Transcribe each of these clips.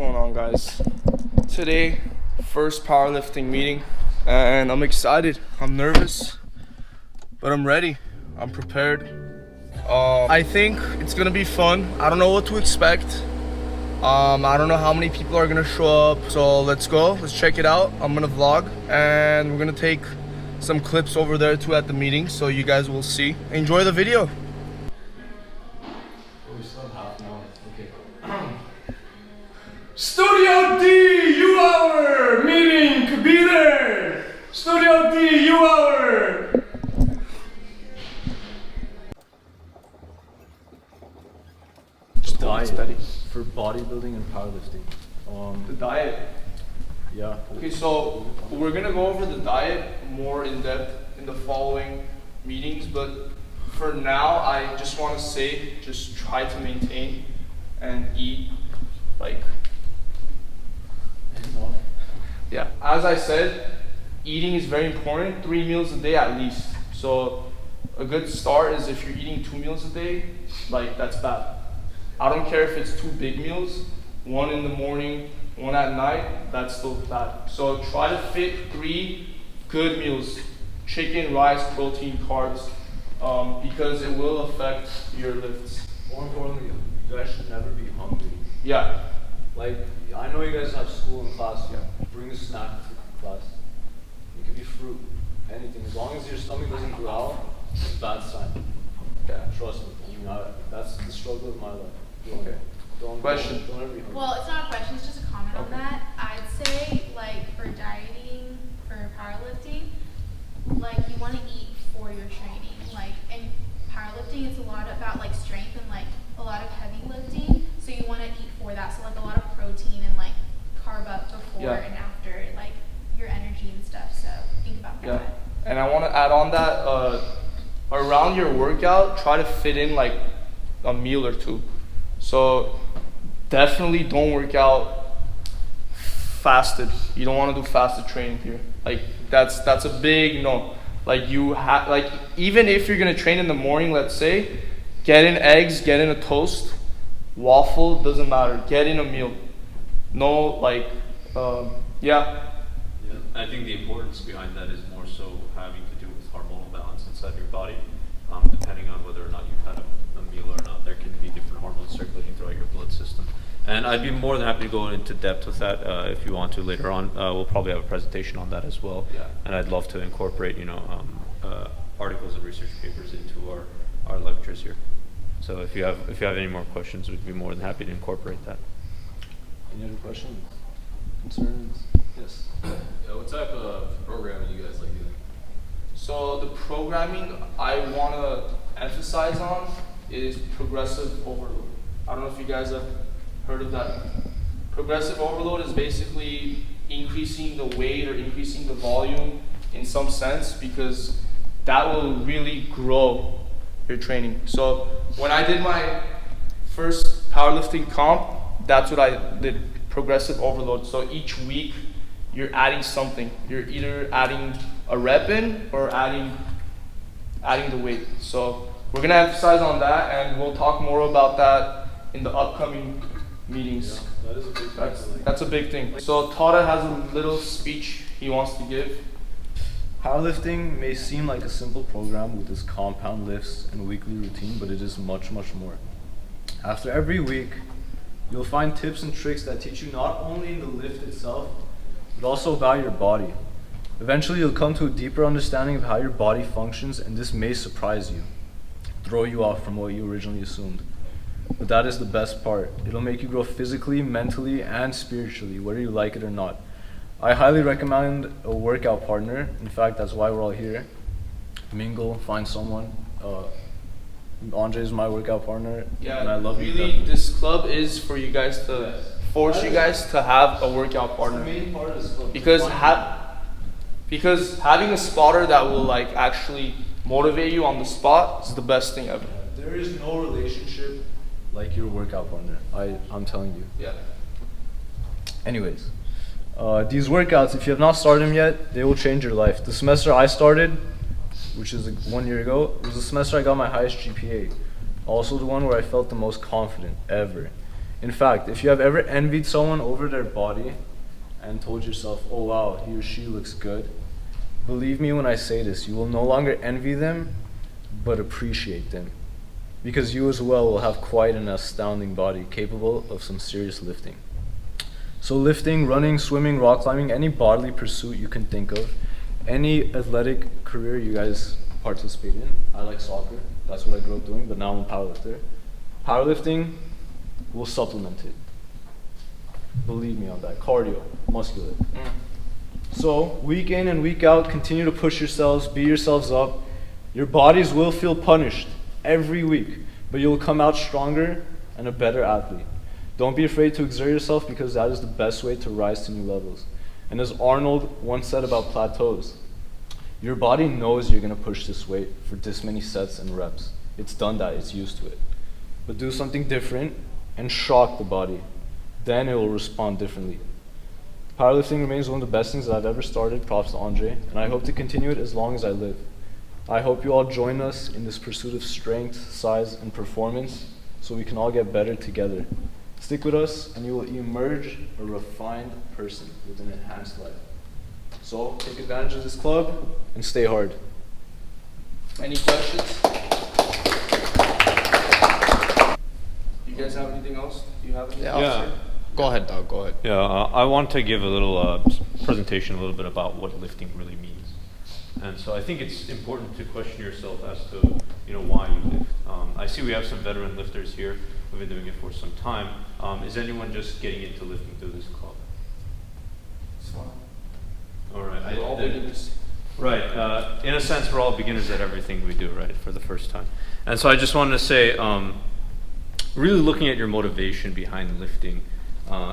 going on, guys? Today, first powerlifting meeting, and I'm excited. I'm nervous, but I'm ready. I'm prepared. I think it's gonna be fun. I don't know what to expect. I don't know how many people are gonna show up, so let's go. Let's check it out. I'm gonna vlog, and we're gonna take some clips over there too at the meeting, so you guys will see. Enjoy the video. Studio D, U hour meeting could be there. Studio D, U hour. Diet for bodybuilding and powerlifting. The diet. Yeah. Okay, so we're gonna go over the diet more in depth in the following meetings, but for now, I just want to say, just try to maintain and eat like. Yeah, as I said, eating is very important. 3 meals a day at least. So a good start is if you're eating 2 meals a day, like that's bad. I don't care if it's 2 big meals, 1 in the morning, 1 at night, that's still bad. So try to fit 3 good meals, chicken, rice, protein, carbs, because it will affect your lifts. More importantly, you guys should never be hungry. Yeah. Like, I know you guys have school and class. Yeah. Bring a snack to class. It could be fruit, anything. As long as your stomach doesn't growl, it's a bad sign. Yeah. Trust me. That's the struggle of my life. Okay. Don't ever be hungry. Well, it's not a question, it's just a comment on that. I'd say, like, for dieting, for powerlifting, like, you want to eat for your training. Like, in powerlifting, it's a lot about, like, strength and, like, a lot of heavy lifting. So you want to eat for that. So, like, a lot of protein and, like, carb up before and after, like, your energy and stuff. So think about that. Yeah. And I want to add on that, around your workout, try to fit in, like, a meal or 2. So definitely don't work out fasted. You don't want to do fasted training here. Like that's a big no. Like you have, like, even if you're gonna train in the morning, let's say, get in eggs, get in a toast, waffle, doesn't matter. Get in a meal. No, like, yeah. I think the importance behind that is more so having to do with hormonal balance inside your body. Depending on whether or not you've had a meal or not, there can be different hormones circulating throughout your blood system. And I'd be more than happy to go into depth with that if you want to later on. We'll probably have a presentation on that as well. Yeah. And I'd love to incorporate, articles and research papers into our lectures here. So if you have any more questions, we'd be more than happy to incorporate that. Any other questions? Concerns? Yes. Yeah, what type of programming you guys like doing? So the programming I want to emphasize on is progressive overload. I don't know if you guys have heard of that. Progressive overload is basically increasing the weight or increasing the volume in some sense, because that will really grow your training. So when I did my first powerlifting comp, that's what I did, progressive overload. So each week you're adding something. You're either adding a rep in or adding the weight. So we're gonna emphasize on that, and we'll talk more about that in the upcoming meetings. Yeah, that is a big thing. That's a big thing. So Tara has a little speech he wants to give. Powerlifting may seem like a simple program with its compound lifts and weekly routine, but it is much, much more. After every week, you'll find tips and tricks that teach you not only in the lift itself, but also about your body. Eventually, you'll come to a deeper understanding of how your body functions, and this may surprise you, throw you off from what you originally assumed. But that is the best part. It'll make you grow physically, mentally, and spiritually, whether you like it or not. I highly recommend a workout partner. In fact, that's why we're all here. Mingle, find someone. Andre is my workout partner, and I love you. Really, this club is for you guys to force you guys to have a workout partner. The main part of this club. Because having a spotter that will, like, actually motivate you on the spot is the best thing ever. There is no relationship like your workout partner. I'm telling you. Yeah. Anyways, these workouts, if you have not started them yet, they will change your life. The semester I started, which is 1 year ago, it was the semester I got my highest GPA. Also the one where I felt the most confident ever. In fact, if you have ever envied someone over their body and told yourself, oh wow, he or she looks good, believe me when I say this, you will no longer envy them, but appreciate them. Because you as well will have quite an astounding body capable of some serious lifting. So lifting, running, swimming, rock climbing, any bodily pursuit you can think of, any athletic career you guys participate in. I like soccer, that's what I grew up doing, but now I'm a powerlifter. Powerlifting will supplement it. Believe me on that. Cardio, muscular. So week in and week out, continue to push yourselves, beat yourselves up. Your bodies will feel punished every week, but you'll come out stronger and a better athlete. Don't be afraid to exert yourself, because that is the best way to rise to new levels. And as Arnold once said about plateaus, your body knows you're going to push this weight for this many sets and reps. It's done that, it's used to it. But do something different and shock the body. Then it will respond differently. Powerlifting remains one of the best things that I've ever started, props to Andre, and I hope to continue it as long as I live. I hope you all join us in this pursuit of strength, size, and performance, so we can all get better together. Stick with us, and you will emerge a refined person with an enhanced life. So, take advantage of this club, and stay hard. Any questions? You guys have anything else? Do you have anything else? Yeah. Go ahead, Doug. Go ahead. Yeah, I want to give a little presentation a little bit about what lifting really means. And so I think it's important to question yourself as to, why you lift. I see we have some veteran lifters here who've been doing it for some time. Is anyone just getting into lifting through this club? It's fine. All right. We're all beginners. Right. In a sense, we're all beginners at everything we do, right, for the first time. And so I just wanted to say, really looking at your motivation behind lifting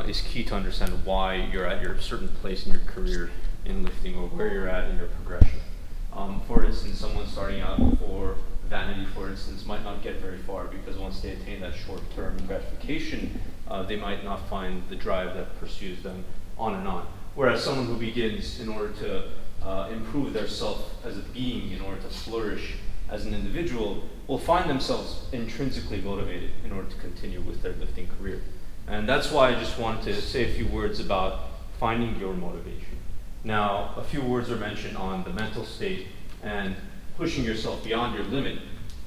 is key to understand why you're at your certain place in your career in lifting, or where you're at in your progression. For instance, someone starting out for vanity, for instance, might not get very far, because once they attain that short-term gratification, they might not find the drive that pursues them on and on. Whereas someone who begins in order to improve their self as a being, in order to flourish as an individual, will find themselves intrinsically motivated in order to continue with their lifting career. And that's why I just wanted to say a few words about finding your motivation. Now, a few words are mentioned on the mental state and pushing yourself beyond your limit.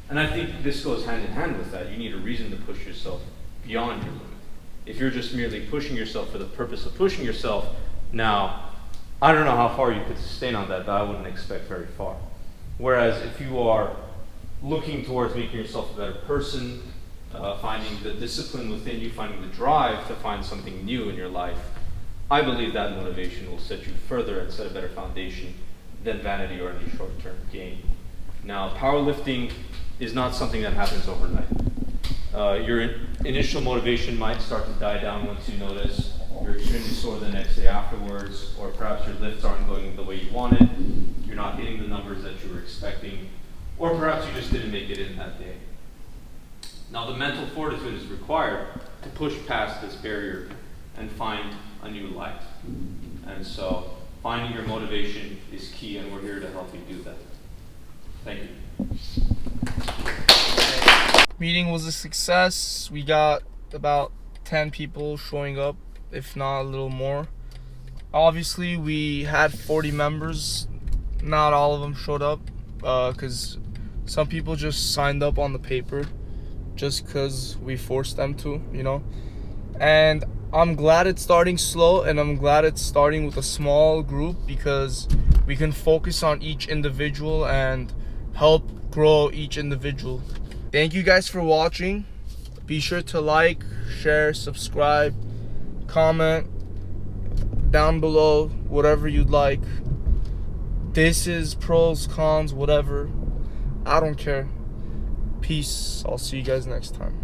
And I think this goes hand in hand with that. You need a reason to push yourself beyond your limit. If you're just merely pushing yourself for the purpose of pushing yourself, now, I don't know how far you could sustain on that, but I wouldn't expect very far. Whereas if you are looking towards making yourself a better person, finding the discipline within you, finding the drive to find something new in your life, I believe that motivation will set you further and set a better foundation than vanity or any short-term gain. Now, powerlifting is not something that happens overnight. Your initial motivation might start to die down once you notice you're extremely sore the next day afterwards, or perhaps your lifts aren't going the way you wanted, you're not hitting the numbers that you were expecting, or perhaps you just didn't make it in that day. Now, the mental fortitude is required to push past this barrier and find a new life. And so, finding your motivation is key, and we're here to help you do that. Thank you. Meeting was a success. We got about 10 people showing up, if not a little more. Obviously, we had 40 members. Not all of them showed up, because some people just signed up on the paper just because we forced them to, And I'm glad it's starting slow, and I'm glad it's starting with a small group, because we can focus on each individual and help grow each individual. Thank you guys for watching. Be sure to like, share, subscribe, comment down below, whatever you'd like. This is pros, cons, whatever. I don't care. Peace. I'll see you guys next time.